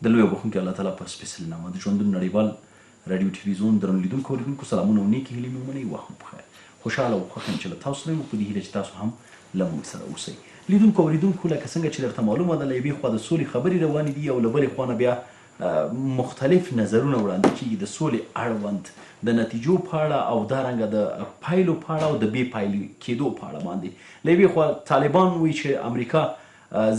د لوی بخښونکي الله تعالی په سپېڅلي نامه د ژوندون نړیوال راډیو ټلویزیون درنو لیدونکو اورېدونکو سلامونه او نیکې هیلې مې ومنئ. وخت مو بخیر. خوشحاله او خوښ یم چې له تاسو سره یم او په دې هیله چې تاسو هم له موږ سره اوسئ. لیدونکو او اورېدونکو لکه څنګه چې درته معلومه ده له یوې خوا د سولې خبرې روانې دي او له بلې خوا نه بیا مختلف نظرونه وړاندې کېږي د سولې اړوند د نتیجو په اړه او دارنګه د پایلو په اړه او د بې پایلې کېدو په اړه باندې. له یوې خوا طالبان وایي چې امریکا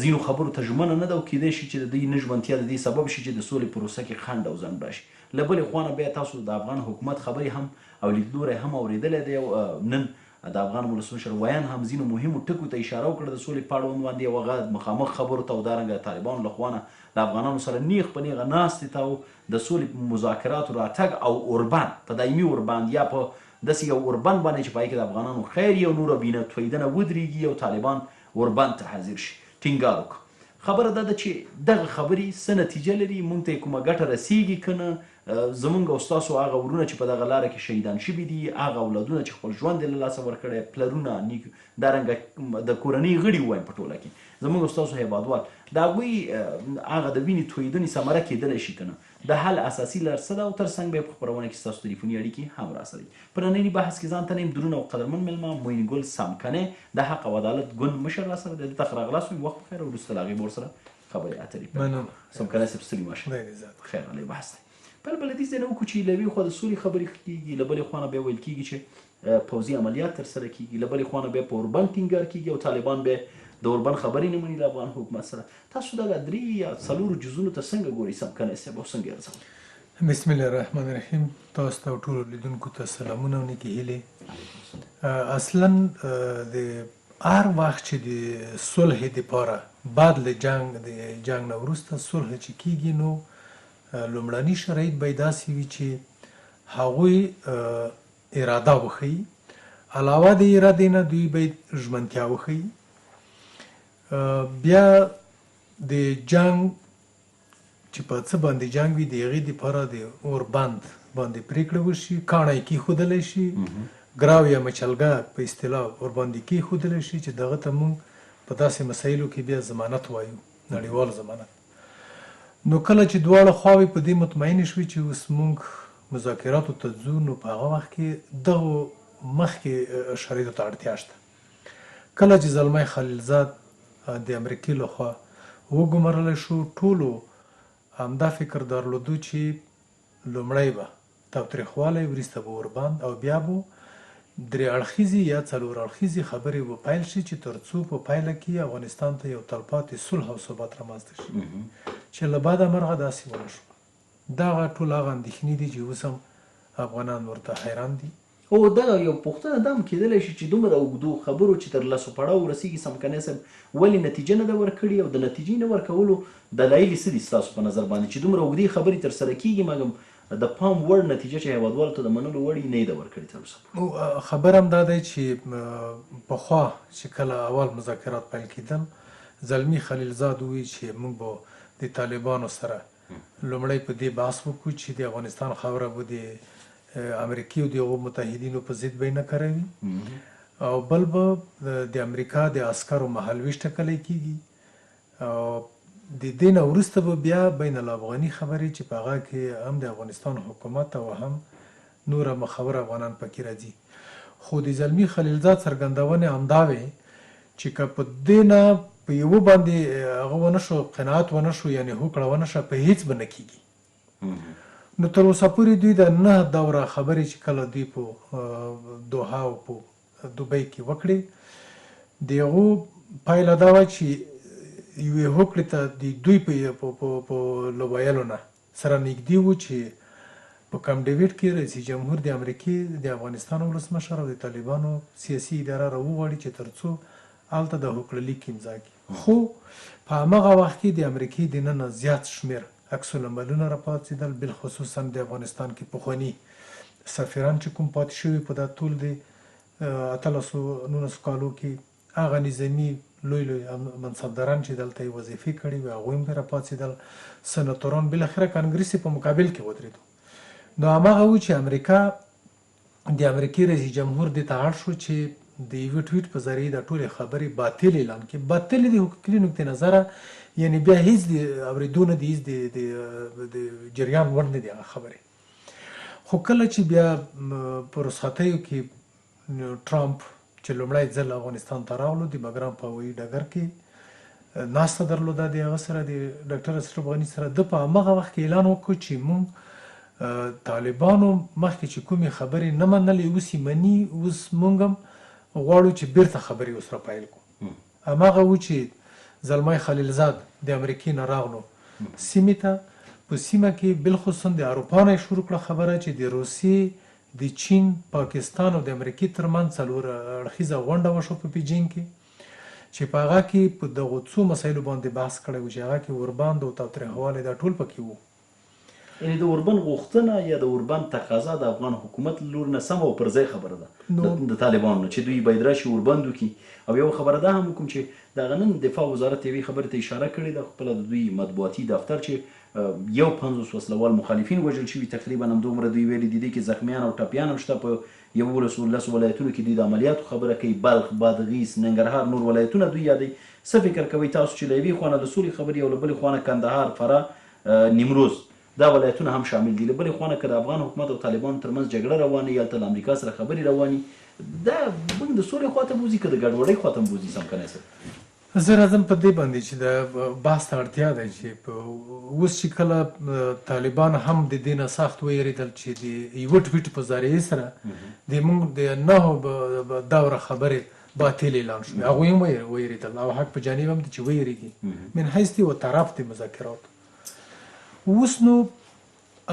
ځینو خبرو ته ژمنه نه ده او کېدای شي چې د دوی نه ژمنتیا د دې سبب شي چې د سولې پروسه کې خنډ او ځنډ راشي. له بلې خوا نه بیا تاسو د افغان حکومت خبرې هم او لیدلوری هم اورېدلی دی او نن د افغان ولسمشر ویان هم ځینو مهمو ټکو ته اشاره وکړه د سولې په اړوند باندې او هغه مخامخ خبرو ته او دارنګه د طالبانو له خوا نه د افغانانو سره نیغ په نیغه ناستې ته او د سولې مذاکراتو راتګ او اوربند په دایمي اوربند یا په داسې یو اوربند باندې چې په هغې کې د افغانانو خیر یو نوره بینه تویدنه ودرېږي او طالبان اوربند ته حاضر شي ټینګار وکړه. خبره دا ده چې دغه خبرې څه نتیجه لري، موږ ته یې کومه ګټه رسیږي که نه، زموږ او ستاسو هغه ورونه چې په دغه لاره کې شهیدان شوي دي، هغه اولادونه چې خپل ژوند یې له لاسه ورکړی، پلرونه، دارنګه د کورنۍ غړي ووایم په ټوله کې زموږ او ستاسو هیوادوال، د هغوی هغه د وینې تویېدنې ثمره کېدلی شي که نه، د حل اساسي لار څه ده او تر څنګ به یې په خپرونه کې ستاسو تلیفوني اړیکې هم راسره دي. په ننني بحث کې ځان ته نه یم درون او قدرمن مېلمه معین ګل سامکنی د حق او عدالت ګوند مشر راسره دی. دلته ښه راغلاست ویم. وخت بخیر او وروسته له هغې به ورسره خبرې اترې مننه. سامکنی صاحب ستړي مه شئ. خیر علی بحث دی. بل له دې ځای نه وکړو چې له یوې خوا د سولې خبرې کېږي، له بلې خوا نه بیا ویل کېږي چې پوځي عملیات ترسره کېږي، له بلې خوا نه بیا په اوربند ټینګار کېږي او طالبان بیا د اوربند خبرې نه مني له افغان حکومت سره. تاسو دغه درې یا څلورو جزونو ته څنګه ګورئ سامکنی صاحب او څنګه یې ارزوئ؟ بسم الله الرحمن الرحیم. تاسو ته او ټولو لیدونکو ته سلامونه او نیکې هیلې. اصلا د هر وخت چې د صلح دپاره بعد له جنګ نه وروسته صلح چې کېږي نو لومړني شرایط به یې داسې وي چې هغوی اراده وښیي، علاوه د ارادې نه دوی باید ژمنتیا وښیي. بیا د جنګ چې په څه باندې جنګ وي د هغې دپاره د اوربند باندې پرېکړه وشي، کاڼی کېښودلی شي، ګراو یا مچلګه په اصطلاح ورباندې کېښودلی شي چې دغه ته موږ په داسې مسایلو کې بیا ضمانت وایو، نړیوال ضمانت. نو کله چې دواړه خواوې په دې مطمئنې شوې چې اوس موږ مذاکراتو ته ځو، نو په هغه وخت کې دغو مخکې شرایطو ته اړتیا شته. کله چې زلمی خلیلزاد د امریکې لخوا وګمارلی شو، ټولو همدا فکر درلودو چې لومړی به تاوتریخوالی، وروسته به اوربند او بیا به درې اړخیزې یا څلور اړخیزې خبرې به پیل شي چې تر څو په پایله کې افغانستان ته یو تلپاتې صلح او ثبات رامنځته شي. چې له بده مرغه داسې ونه شو. دغه ټول هغه اندېښنې دي چې اوس هم افغانان ورته حیران دي. او دا یو پوښتنه دا هم کېدلی شي چې دومره اوږدو خبرو چې تر لسو پړاو ورسېږي سامکنی صاحب ولې نتیجه نه ده ورکړې او د نتیجې نه ورکولو دلایل یې څه دي ستاسو په نظر باندې چې دومره اوږدې خبرې ترسره کېږي مګم د پام وړ نتیجه چې هیوادوالو ته د منلو وړ یې نه ده ورکړې تر اوسه؟ خبر هم دا دی چې پخوا چې کله اول مذاکرات پیل کېدل، زلمي خلیلزاد وویل چې موږ به د طالبانو سره لومړی په دې بحث وکړو چې د افغانستان خاوره به د امریکې او د هغو متحدینو په ضد به یې نه کاروي، او بل به د امریکا د عسکرو مهالویش ټاکلی کېږي، او د دې نه وروسته به بیا بین الافغاني خبرې چې په هغه کې هم د افغانستان حکومت او هم نور مخور افغانان پکې راځي. خو د زلمي خلیلزاد څرګندونې همدا وې چې که په دې نه په یوه باندې هغه ونه شو، قناعت ونه شو، یعنې هوکړه ونه شوه، په هېڅ به نه کېږي. نو تر اوسه پورې دوی د 9 دوره خبرې چې کله دوی په دوحه او په دوبۍ کې وکړې، د هغو پایله دا وه چې یوې هوکړې ته د دوی په لوبایلو نه سره نږدې وو چې په کمپ ډیویډ کې رئیس جمهور د امریکې د افغانستان ولسمشر او د طالبانو سیاسي اداره راوغواړي چې تر څو هلته د هوکړه لیک امضا کړي. خو په همغه وخت کې د امریکې دننه زیات شمېر عکس العملونه راپاڅېدل، بالخصوصا د افغانستان کې پخواني سفیران چې کوم پاتې شوي په دا ټول د 1819 کالو کې، هغه نظامي لوی منصبداران چې دلته یې وظیفې کړې وې هغوی هم راپاڅېدل، سناتوران، بالاخره کانګرس په مقابل کې ودرېدو. نو هماغه و چې امریکا د امریکې رئیس جمهور دې ته اړ شو چې د یوه ټویټ په ذریعه د ټولې خبرې باطل اعلان کړي. باطل د حقوقي نقطې نظره یعنی بیا هیڅ د اورېدو نه دي، هیڅ د جریان وړ نه دي هغه خبرې. خو کله چې بیا په رخصتیو کې ټرامپ چې لومړی ځل افغانستان ته راغلو، د بګرام په هوایي ډګر کې ناسته درلوده د هغه سره، د ډاکټر اشرف غني سره. ده په همغه وخت کې اعلان وکړ چې موږ طالبانو مخکې چې کومې خبرې نه منلې اوس یې مني، اوس موږ هم غواړو چې بیرته خبرې ورسره پیل کړو. هماغه و چې زلمی خلیلزاد د امریکې نه راغلو سیمې ته. په سیمه کې بالخصوصا د اروپا نه شروع کړه خبره چې د روسیې، د چین، پاکستان او د امریکې ترمنځ څلور اړخیزه غونډه وشوه په بیجینګ کې، چې په هغه کې په دغو څو مسایلو باندې بحث کړی و، چې هغه کې اوربند او تاوتریخوالی دا ټول پکې وو. یعنی د اوربند غوښتنه یا د اوربند تقاضا د افغان حکومت له لوري نه سمه او پر ځای خبره ده د طالبانو نه، چې دوی باید راشي اوربند وکړي. او یو خبره ده هم کوم چې د نن دفاع وزارت یوې خبرې ته اشاره کړې ده، خپله د دوی مطبوعاتي دفتر، چې 50 وسلوال مخالفین وژل شوي، تقریبا همدومره دوی ویلي دي کې زخمیان او ټپیان هم شته. په 11 ولایتونو کې دوی د عملیاتو خبره کوي، بلخ، بادغیس، ننګرهار، نور ولایتونه دوی یادوي. څه فکر کوئ تاسو چې له یوې خوا نه د سولې خبرې او له بلې خوا نه کندهار، فراه، نیمروز دا ولایتونه هم شامل دي، له بلې خوا نه که د افغان حکومت او طالبانو ترمنځ جګړه روانه یا هلته له امریکا سره خبرې رواني، دا موږ د سولې خوا ته بوځي که د ګډوډۍ خوا ته بوځي؟ سم کنی صاحب، زه راځم په دې باندې چې د بحث ته اړتیا ده چې اوس چې کله طالبان هم د دې نه سخت ویرېدل چې د یوه ټویټ په ذریعې سره د موږ د 9 دوره خبرې باطل اعلان شوې، هغوی هم ویرېدل او حق په جانب هم دي چې ویرېږي من حیث د یوه طرف د مذاکراتو. اوس نو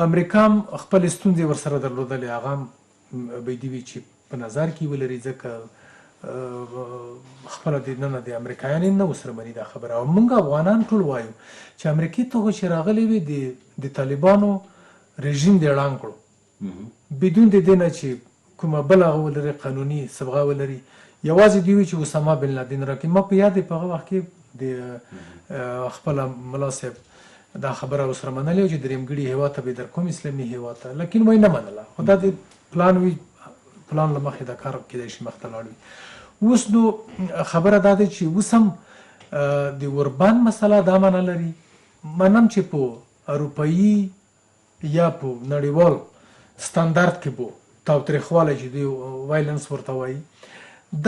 امریکا هم خپلې ستونزې ورسره درلودلې، هغه هم باید وي چې په نظر کې ولري، ځکه خپله د ننه د امریکایان هم نه ورسره مني دا خبره. او موږ افغانان ټول وایو چې امریکې ته خو چې راغلی وي د طالبانو رژیم دې ړنګ کړو، بدون د دې نه چې کومه بله هغه ولري قانوني صبغه ولري، یوازې دوی وي چې اسامه بن لادن راکړي. ما په یاد دی په هغه وخت کې د خپله ملا صاحب دا خبره ورسره منلې وه چې درېمګړي هېواد ته به در کوم اسلامي هېواد ته، لیکن وایي نه منله. خو دا د پلان وي، پلان له مخې دا کار کېدای شي مخته لاړ وي. اوس نو خبره دا ده چې اوس هم د اوربند مسله دا معنا لري، منم چې په اروپایي یا په نړیوال ستاندارد کې به تاوتریخوالی چې دوی وایلنس ورته وایي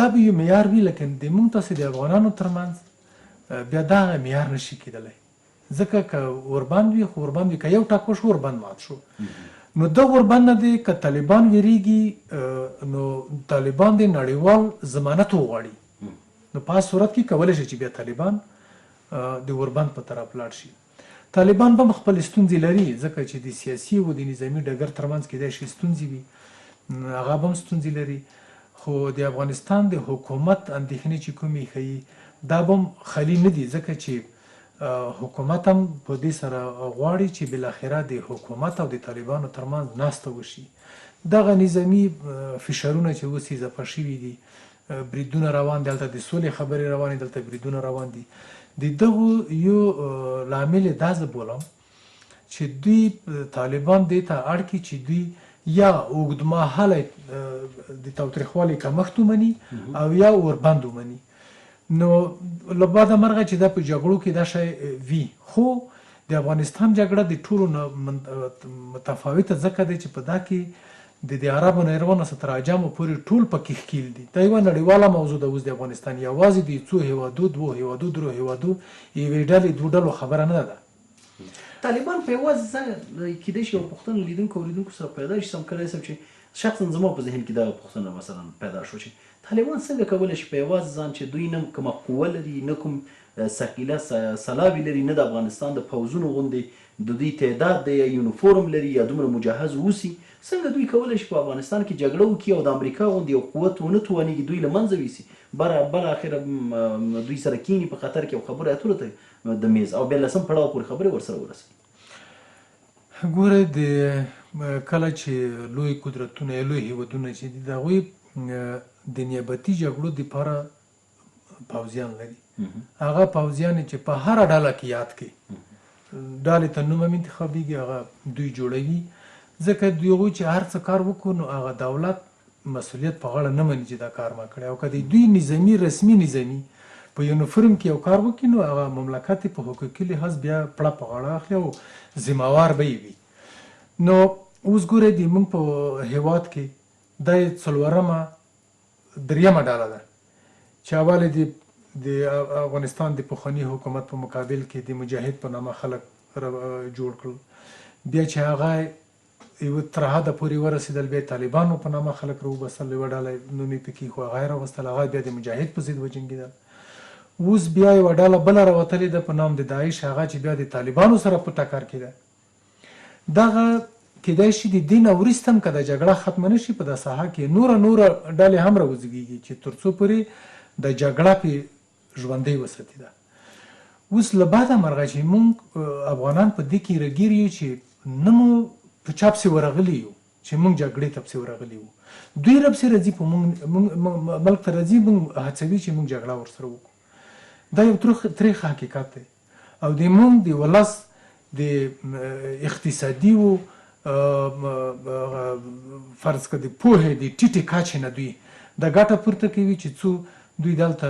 دا به یو معیار وي، لیکن د موږ تاسې د افغانانو ترمنځ بیا دا معیار نشي کېدلی، ځکه که اوربند وي خو اوربند وي، که یو ټاک وشو اوربند مات شو. نو دا اوربند نه دی، که طالبان ویریږي نو طالبان د نړیوال ضمانت وغواړي، نو په صورت کې کولی شي چې بیا طالبان د اوربند په طرف لاړ شي. طالبان به هم خپل ستونزې لري، ځکه چې د سیاسي او د نظامي ډګر ترمنځ کېدای شي ستونزې وي، هغه به هم ستونزې لري. خو د افغانستان د حکومت اندېښنې چې کومې ښیي دا به هم خالي نه دي، ځکه چې حکومت هم په دې سره غواړي چې بالاخره د حکومت او د طالبانو ترمنځ ناسته وشي. دغه نظامي فشارونه چې اوس اضافه شوي دي، بریدونه روان دي، هلته د سولې خبرې روانې، دلته بریدونه روان دي، د دغو یو لامل دا زه بولم چې دوی طالبان دې ته اړ کړي چې دوی یا اوږدمهاله د تاوتریخوالي کمښت ومني او یا اوربند ومني. نو له باده مرغه چې دا په جګړو کې دا شی وي، خو د افغانستان جګړه د ټولو متفاوته ځکه دی چې په دا کې د عربو نه روانه تر عجمو پورې ټول پکې ښکیل دي. دا یوه نړیواله موضوع ده اوس د افغانستان، یوازې د څو هېوادو، 2 هېوادو، 3 هېوادو، یوې ډلې 2 ډلو خبره نه ده. طالبان په یوازې ځای کېدای شي یو پوښتنه لیدونکو اوریدونکو سره پیدا شي، سم کلی صاحب، چې شخصا زما په ذهن کې دا پوښتنه مثلا پیدا شو چې طالبان څنګه کولی شي په یوازې ځان چې دوی نه کومه قوه لري، نه کوم ثقیله سلابې لري، نه د افغانستان د پوځونو غوندې د دوی تعداد دی یا یونیفورم لري یا دومره مجهز اوسي، څنګه دوی کولی شي په افغانستان کې جګړه وکړي او د امریکا غوندې یو قوت ونه توانېږي دوی له منځه ویسي، بالاخره دوی سره کینی په خطر کې او خبرې اترو ته د میز او بیا لسم پړاو پورې خبرې ورسره ورسوي. ګوره د کله چې لوی قدرتونه یا لوی هېوادونه چې دي د هغوی د نیابتي جګړو دپاره پوځیان لري، هغه پوځیان چې په هره ډله کې یاد کړي، ډلې ته نوم هم انتخابېږي، هغه دوی جوړوي، ځکه دوی هغوی چې هر څه کار وکړو نو هغه دولت مسؤلیت په غاړه نه مني چې دا کار ما کړی، او که د دوی نظامي رسمي نظامي په یونیفورم کې یو کار وکړي نو هغه مملکت په حقوقي لحاظ بیا پړه په غاړه اخلي او ذمہوار به وي. نو اوس ګورئ د موږ په هیواد کې دا 3مه ډله ده چې اول د افغانستان د پخواني حکومت په مقابل کې د مجاهد په نامه خلک جوړ کړل، بیا چې هغه یو تر حده پورې ورسېدل بیا طالبانو په نامه خلک راوباسل، یوه ډله نوم یې پکې خو هغه یې راوستل، هغه بیا د مجاهد په ضد وجنګېدل. اوس بیا یوه ډله بله راوتلې ده په نام د داعش، هغه چې بیا د طالبانو سره په ټکر کې ده. دغه کیدای شي د دې نه وروسته هم که د جګړه ختمه نه شي په دا ساحه کې نوره ډلې هم راوزېږي چې تر څو پورې د جګړه پې ژوندۍ وساتي. ده اوس له بعده مرغه چې موږ افغانان په دې کې رګیر یو چې نه مو په چا پسې ورغلي یو چې موږ جګړې ته پسې ورغلي یو، دوی راپسې راځي په ملک ته راځي، موږ هڅوي چې موږ جګړه ورسره وکړو. دا یو تریخ حقیقت دی او د موږ د ولس د اقتصادي و فرض کړه د پوهې د ټیټې کچې نه دوی دا ګټه پورته کوي چې څو دوی دلته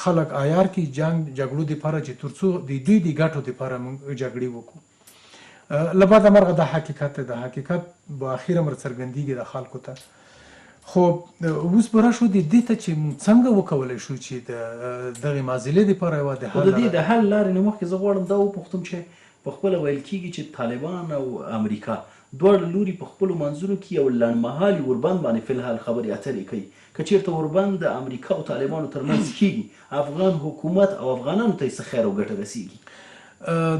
خلک عیار کړي جګړو دپاره چې تر څو د دوی د ګټو دپاره موږ جګړې وکړو. له بعده مرغه دا حقیقت دی، دا حقیقت به اخر امر څرګندېږي د خلکو ته. خو اوس به راشو د دې ته چې څنګه وکولی شو چې د دغې معضلې دپاره یوه د حل د دې د حل لارې نه مخکې زه غواړم دا وپوښتم چې په خپله ویل کېږي چې طالبان او امریکا دواړه لوري په خپلو منځونو کې یو لنډمهالي اوربند باندې فی الحال خبرې اترې کوي. که چېرته اوربند د امریکا او طالبانو ترمنځ کېږي افغان حکومت او افغانانو ته یې څه خیر او ګټه رسېږي؟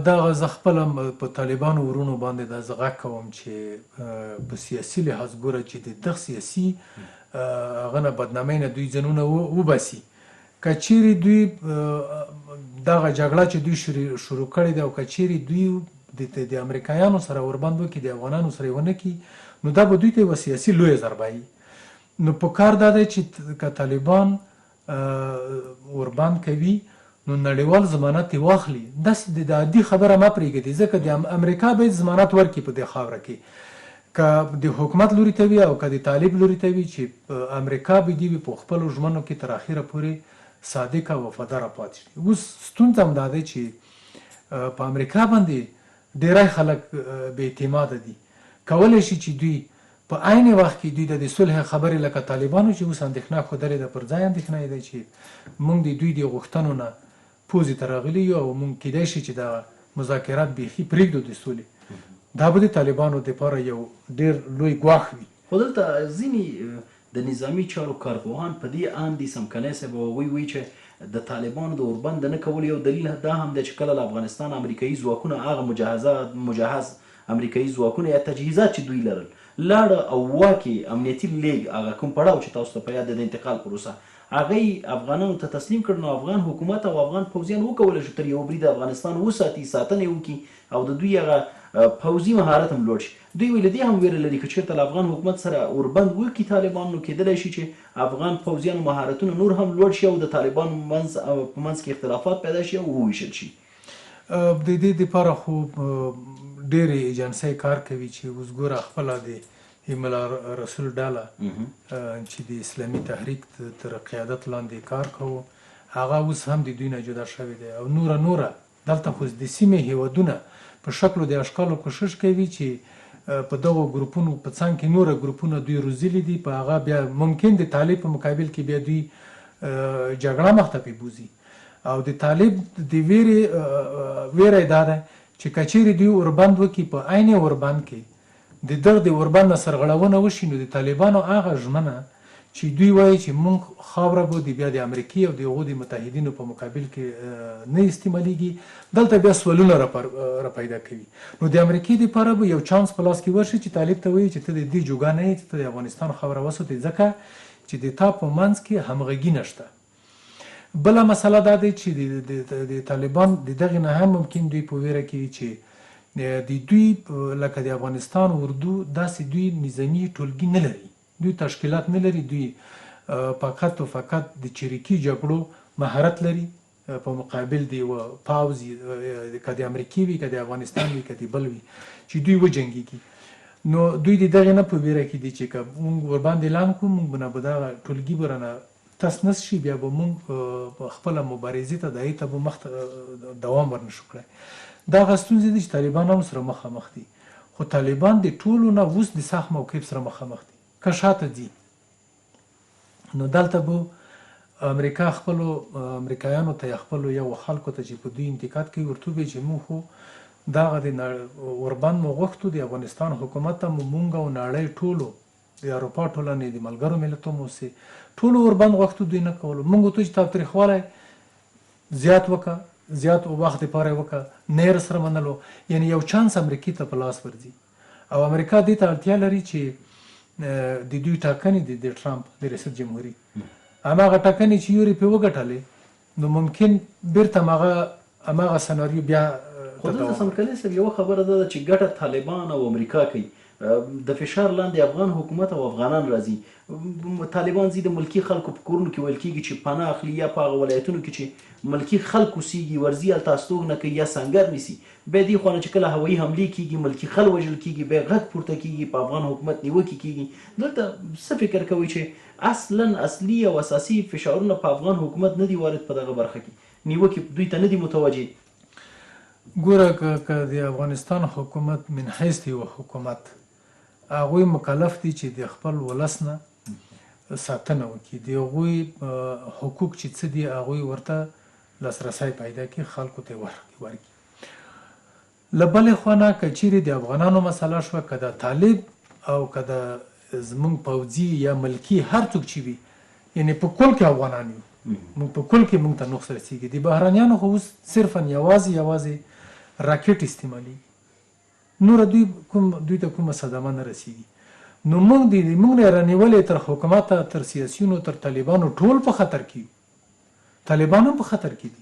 دغه زه خپله په طالبانو ورونو باندې دا زه غږ کوم چې په سیاسي لحاظ ګوره چې د دغه سیاسي هغه نه بدنامۍ نه دوی ځانونه وباسي. که چیرې دوی دغه جګړه چې دوی شروع کړې ده او که چیرې دوی د امریکایانو سره وربند وکړي د افغانانو سره یې ونه کړي نو دا به دوی ته یوه سیاسي لویه ضربه وي. نو په کار دا دی چې که طالبان وربند کوي نو نړیوال ضمانت یې واخلي. داسې د عادي خبره مه پرېږدي ځکه د امریکا باید ضمانت ورکړي په دې خاوره کې، که د حکومت لوري ته وي او که د طالب لوري ته وي چې امریکا به دې وي په خپلو ژمنو کې تر اخره پورې صادق او وفاداره پاتې شي. اوس ستونزه هم دا دی چې په امریکا باندې ډیری خلک بې اعتماده دي، کولی شي چې دوی په عین وخت کې دوی د صلح خبرې لکه طالبانو چې اوس اندېښنه ښودلې ده پر ځای اندېښنه یې ده چې موږ د دوی د غوښتنو نه پوزې ته راغلي یو او موږ کیدای شي چې دا مذاکرات بیخي پرېږدو د سولې. دا به د طالبانو دپاره یو ډېر لوی ګواښ وي. خو دلته ځینې د نظامي چارو کارپوهان په دې اند دي سمکنی صاحب هغوی وایي چې د طالبانو د اوربند د نه کولو یو دلیل دا هم دی چې کله له افغانستان امریکایي ځواکونه هغه مجهز امریکایي ځواکونه یا تجهیزات چې دوی لرل لاړه او واکې امنیتي لیږ هغه کوم پړاو چې تاسو ته په یاد د انتقال پروسه هغه یې افغانانو ته تسلیم کړ نو افغان حکومت او افغان پوځیان وکولی شو تر یو برید افغانستان وساتي، ساتنه یې وکړي او د دوی هغه پوځي مهارت هم لوړ شي. دوی ویل دې هم ویره لري که چېرته له افغان حکومت سره اوربند وکړي طالبان نو کېدلی شي چې افغان پوځیانو مهارتونه نور هم لوړ شي او د طالبانو په منځ کې اختلافات پیدا شي او وویشل شي. د دې دپاره خو ډېرې ایجنسۍ کار کوي چې اوس ګوره خپله د ایمل رسول ډله چې د اسلامي تحریک تر قیادت لاندې کار کوو هغه اوس هم د دوی نه جدا شوی دی او نوره دلته خو د سیمې هیوادونه په شکلو د اشکالو کوشش کوي چې په دغو ګروپونو په څنګ کې نوره ګروپونه دوی روزلي دي په هغه بیا ممکن د طالب په مقابل کې بیا دوی جګړه مخ ته پې بوځي او د طالب د ویره دا ده چې که چیرې دوی اوربند وکړي په عین اوربند کې د دغه د اوربند نه سرغړونه وشي نو د طالبانو هغه ژمنه چې دوی وایي چې موږ خاوره به بیا د امریکې او د هغو د متحدینو په مقابل کې نه استعمالیږي دلته بیا سوالونه را پیدا کوي. نو د امریکې دپاره به یو چانس په لاس کې ورشي چې طالب ته وایي چې ته د دې جوګه نه یې چې ته د افغانستان خاوره وساتې ځکه چې د تا په منځ کې همغږي نشته. بله مسله دا دی چې د طالبان د دغې نه هم ممکن دوی په ویره کې چې د دوی لکه د افغانستان اردو داسې دوی نظامي ټولګي نه لري، دوی تشکیلات نه لري، دوی فقط او فقط د چریکي جګړو مهارت لري په مقابل د یوه پوځ که د امریکې وي که د افغانستان وي که د بل وي چې دوی وجنګېږي. نو دوی د دغې نه په ویره کې دي چې که موږ ورباندې اعلان کړو موږ به دغه ټولګي به رانه تسنس شي بیا به مونږ خپله مبارزې ته د هغې ته به مخته دوام ورنشو کړی. دغه ستونزې دي چې طالبان هم سره مخامخ دي، خو طالبان د ټولو نه اوس د سخت موقف سره مخامخ دي. که شاته ځي نو دلته به امریکایانو ته یا خپلو یو خلکو ته چې په دوی انتقاد کوي ورته ووایي چې موږ خو دغه د اوربند مو غوښتو د افغانستان حکومت ته مونږ او نړۍ ټولو د اروپا ټولنې د ملګرو ملتونو اوسې ټولو اوربند غوښتو دوی نه کولو، مونږ ورته چې تاوتریخوالی زیات وکړه، زیات وخت دپاره یې وکړه، نه یې راسره منلو. یعنې یو چانس امریکې ته په لاس ورځي او امریکا دې ته اړتیا لري چې د دوی ټاکنې دي د ټرمپ د ریاست جمهوري هماغه ټاکنې چې یوري پرې وګټلې نو ممکن بیرته هماغه سناریو بیا خو دلته سمکلي صاحب یوه خبره ده چې ګټه طالبان او امریکا کوي، د فشار لاندې افغان حکومت او افغانان راځي. طالبان ځي د ملکي خلکو په کورونو کې ویل کېږي چې پناه اخلي، یا په هغه ولایتونو کې چې ملکي خلک اوسېږي ورځي هلته استوګنه کوي یا سنګر نیسي. بیا دې خوا نه چې کله هوایي حملې کېږي ملکي خل وژل کېږي، بیا غږ پورته کېږي په افغان حکومت نیوکې کېږي. دلته څه فکر کوئ چې اصلا اصلي او اساسي فشارونه په افغان حکومت نه دي وارد په دغه برخه کې، نیوکې دوی ته نه دي متوجه؟ ګوره که د افغانستان حکومت من حیث د یوه حکومت هغوی مکلف دي چې د خپل ولس نه ساتنه وکړي، د هغوی حقوق چې څه دي هغوی ورته لاسرسی پیدا کړي، خلکو ته ورکړي. له بلې خوا نه که چیرې د افغانانو مسله شوه، که د طالب او که د زمونږ پوځي یا ملکي هر څوک چې وي، یعنې په کل کې افغانان یو، موږ په کل کې موږ ته نقص رسېږي. د بهرانیانو خو اوس صرفا یوازې راکټ استعمالي، نور دوی ته کومه صدمه نه رسېږي. نو موږ نه رانیولې تر حکومته، تر سیاسیونو، تر طالبانو ټول په خطر کې یو. طالبان هم په خطر کې دي.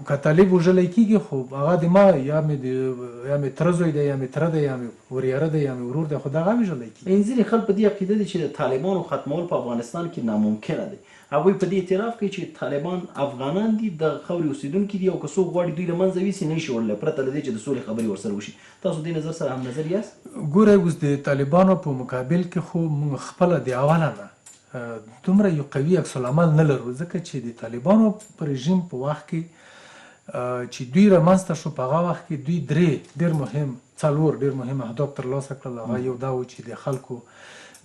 که طالب وژلی کېږي خو هغه د ما یا مې تره زوی دی یا مې تره دی یا مې وریاره دی یا مې ورور دی، خو دغه وژلی کېږي. ځینې خلک په دې عقیده دي چې د طالبانو ختمول په افغانستان کې ناممکنه دی. هغوی په دې اعتراف کوي چې طالبان افغانان دي، د خاورې اوسېدونکي دي او که څوک غواړي دوی له منځه یوسي نه شي وړلی پرته له دې چې د سولې خبرې ورسره وشي. تاسو دې نظر سره هم نظر یاست؟ ګوره اوس د طالبانو په مقابل کې خو موږ خپله د اوله نه دومره یو قوي عکس العمل نه لرو، ځکه چې د طالبانو په رژیم په وخت کې چې دوی رامنځته شو په هغه وخت کې دوی څلور ډېر مهم اهداف ترلاسه کړل. هغه یو دا و چې د خلکو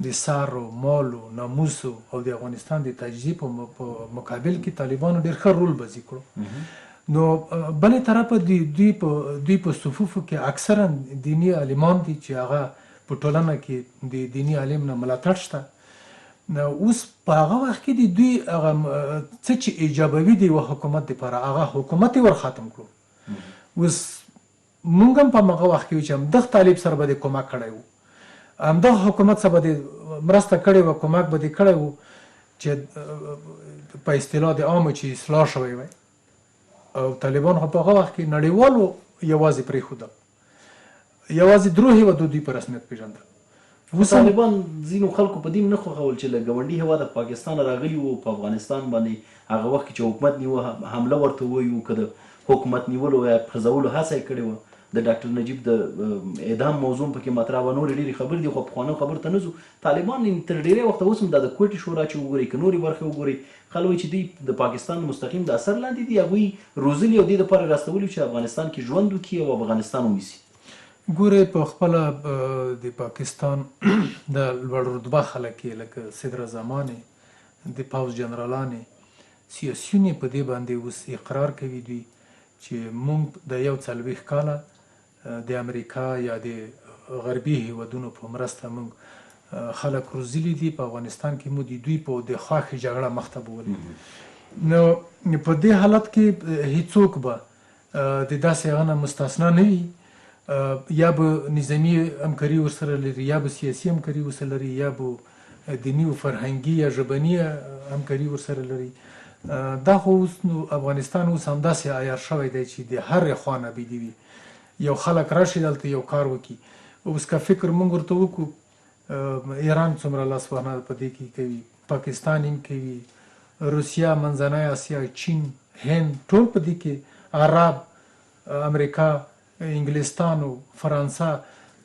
د سارو، مالو، ناموسو او د افغانستان د تجزیې په مقابل کې طالبانو ډېر ښه رول بازي کړو. نو بلې طرفه دوی په صفوفو کې اکثرا دیني عالمان دي چې هغه په ټولنه کې د دیني عالم نه ملاتړ شته. اوس په هغه وخت کې د دوی هغه څه چې ایجابوي دی یوه حکومت دپاره هغه حکومت یې ور ختم کړو. اوس موږ هم په همغه وخت کې وو چې همدغه طالب سره به دې کومک کړی وو، همدغه حکومت سره به دې مرسته کړې وه، کومک به دې کړی وو چې په اصطلاح د عامو چې اصلاح شوی وی. او طالبان خو په هغه وخت کې نړیوالو یوازې پرېښودل، یوازې درو هېوادو دوی په رسمیت پېژندل. طالبان ځینو خلکو په دې نه خوښول چې له ګاونډي هېواده پاکستان راغلي وو په افغانستان باندې هغه وخت کې چې حکومت نیوه حمله ورته ووایو، که د حکومت نیولو یا پرځولو هڅه یې کړې وه. د ډاکټر نجیب د اعدام موضوع پکې مطرح وه، نورې ډېرې خبرې دي خو پخوانیو خبرو ته نه ځو. طالبان تر ډېری وخته اوس هم دا د کوټې شورا چې وګورئ که نورې برخې وګورئ، خلک وایي چې دوی د پاکستان مستقیم د اثر لاندې دي، هغوی روزلي او دې دپاره راستولي چې افغانستان کې ژوند وکړي او افغانستان ونیسي. ګورئ په خپله د پاکستان د لوړ رتبه خلک یې لکه صدر زمانې د پوځ جنرالانې سیاسیون یې په دې باندې اوس اقرار کوي دوی چې موږ د 40 کاله د امریکا یا د غربي هیوادونو په مرسته موږ خلک روزلي دي، په افغانستان کې موږ د دوی په د خواښې جګړه مخته بولي. نو په دې حالت کې هیڅوک به د داسې هغه نه مستثنا نه وي، یا به نظامی همکاري ورسره لري، یا به سیاسي همکاري ورسره لري، یا به دیني او فرهنګي یا ژبني همکاري ورسره لري. دا خو اوس نو افغانستان اوس همداسې عیار شوی دی چې د هرې خوا نه بیدي وي، یو خلک راشي دلته یو کار وکړي. اوس که فکر موږ ورته وکړو، ایران څومره لاسوهنه په دې کې کوي، پاکستان هم کوي، روسیه، منځنۍ اسیا، چین، هند، ټول په دې کې، عرب، امریکا، انګلستان او فرانسه،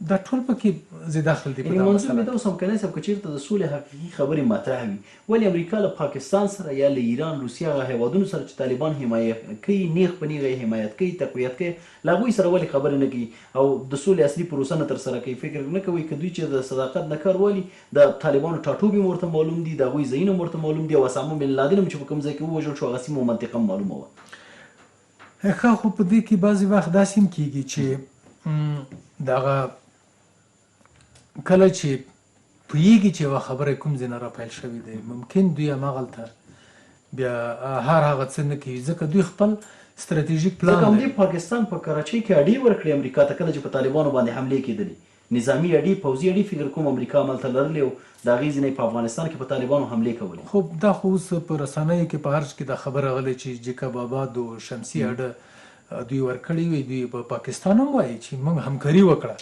دا ټول پکې زه داخل دي په یعنې دا منظور مسله مې دا اوس هم کنی صاحب که چېرته د سولې حقیقي خبرې مطرح وي ولې امریکا له پاکستان سره یا له ایران روسیه هغه هیوادونو سره چې طالبان حمایت کوي نیغ په نیغه یې حمایت کوي تقویت کوي له هغوی سره ولې خبرې نه کوي او د سولې اصلي پروسه نه ترسره کوي فکر نه کوي که دوی چې د صداقت نه کار والي د طالبانو ټاټوبي هم ورته معلوم دي د هغوی ځایونه هم ورته معلوم دي او اسامه بن لادن هم چې په کوم ځای کې ووژل شو هغه سیمه او منطقه هم معلومه وه ښه خو په دې کې بعضې وخت داسې هم کېږي چې دغه کله چې پوهېږي چې یوه خبره کوم ځای نه راپیل شوې دی ممکن دوی هماغلته بیا هر هغه څه نه کوي ځکه دوی خپل ستراتیژیک پلان ځکه همدې پاکستان په کراچۍ کې اډې ورکړې امریکا ته کله چې په طالبانو باندې حملې کېدلې نظامي اډې پوځي اډې فکر کوم امریکا هملته لرلې او د هغې ځینې په افغانستان کې په طالبانو حملې کولې خو دا خو اوس په رسنیو کې په هر کې دا خبره غلې چې جیکب آباد او شمسي اډه دوی ورکړې وي دوی په پاکستان هم وایي چې موږ همکاري وکړه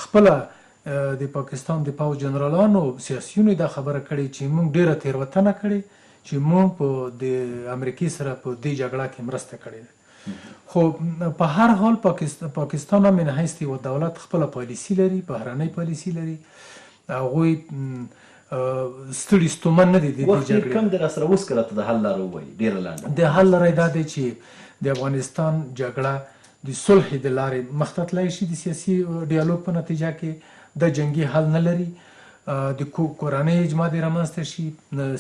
خپله د پاکستان د پوځ جنرالانو سیاسیونو دا خبره کړې چې موږ ډیره تېروتنه کړې چې موږ په د امریکې سره په دې جګړه کې مرسته کړې ده خو په هر حال پاکستان هم من حیث یو دولت خپله پالیسي لري بهرنۍ پالیسي لري هغوی ستړي ستومن نه دي د دې وخت ډېر کم دی راسره اوس که راته د حل لاره ووایي ډېره لنډه د حل لاره دا دی چې د افغانستان جګړه د صلح د لارې مخته تللی شي د سیاسي ډیالوګ په نتیجه کې د جنگي حل نه لري د کورنۍ اجماع دې رامنځته شي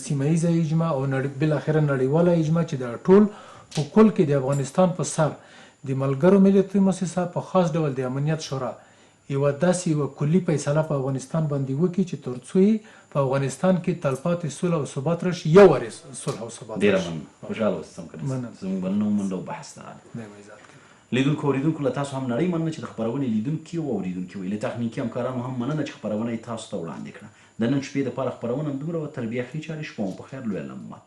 سیمه ییزه اجماع او بالاخره نړیواله اجماع چې د ټول په کل کې د افغانستان په سر د ملګرو ملتونو مؤسسه په خاص ډول د امنیت شورا یوه داسې یوه کلي فیصله په افغانستان باندې وکړي چې تر څو په افغانستان کې تلپاتې صلح او ثبات راشي یو وارې صلح او ثبات ډېره مننه خوشحاله اوسم که زموږ بلنه ومنډه او بحث ته راغلی لیدونکو اوریدونکو له تاسو هم نړۍ مننه چې د خپرونې لیدونکي او اوریدونکي وي له تخنیکي همکارانو هم مننه چې خپرونه یې تاسو ته وړاندې کړه د نن شپې دپاره خپرونه همدومره وه تر بیا ښې چارې شپه مو په خیر لویه لمبه